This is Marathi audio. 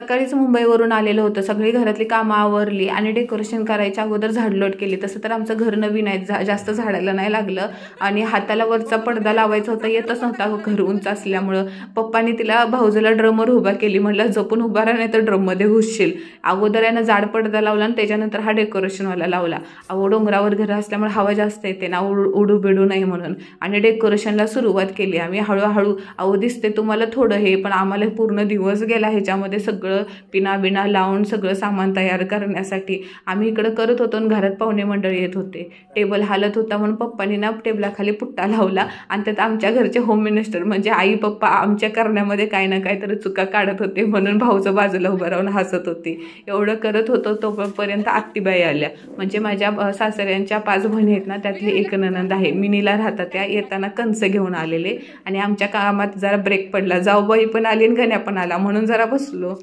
सकाळीच मुंबईवरून आलेलं होतं, सगळी घरातली कामं आवरली आणि डेकोरेशन करायच्या अगोदर झाडलोट केली. तसं तर आमचं घर नवीन आहे, जास्त झाडायला नाही लागलं आणि हाताला वरचा पडदा लावायचा होता, येतच नव्हता घर उंच असल्यामुळं. पप्पांनी तिला भाऊजूला ड्रमवर उभा केली, म्हटलं जपून उभा राहा नाही तर ड्रममध्ये घुसशील. अगोदर यानं जाड पडदा लावला आणि त्याच्यानंतर हा डेकोरेशनवाला लावला. डोंगरावर घर असल्यामुळे हवा जास्त येते ना, उडू बिडू नाही म्हणून. आणि डेकोरेशनला सुरुवात केली आम्ही हळूहळू. दिसते तुम्हाला थोडं हे, पण आम्हाला पूर्ण दिवस गेला ह्याच्यामध्ये सगळं पिना बिना लावून सगळं सामान तयार करण्यासाठी. आम्ही इकडं करत होतो आणि घरात पाहुणे मंडळी येत होते. टेबल हालत होता म्हणून पप्पांनी ना टेबलाखाली पुट्टा लावला आणि त्यात आमच्या घरचे होम मिनिस्टर म्हणजे आई पप्पा आमच्या करण्यामध्ये काही ना काहीतरी चुका काढत होते, म्हणून भाऊचं बाजूला उभं राहून हसत होते. एवढं करत होतो तोपर्यंत आत्तीबाई आल्या. म्हणजे माझ्या सासऱ्यांच्या 5 बहिणी आहेत ना, त्यातली एक नणंद आहे, मिनीला राहतात त्या. येताना कंस घेऊन आलेले आणि आमच्या कामात जरा ब्रेक पडला. जाऊबाई पण आली आणि गण्या पण आला म्हणून जरा बसलो.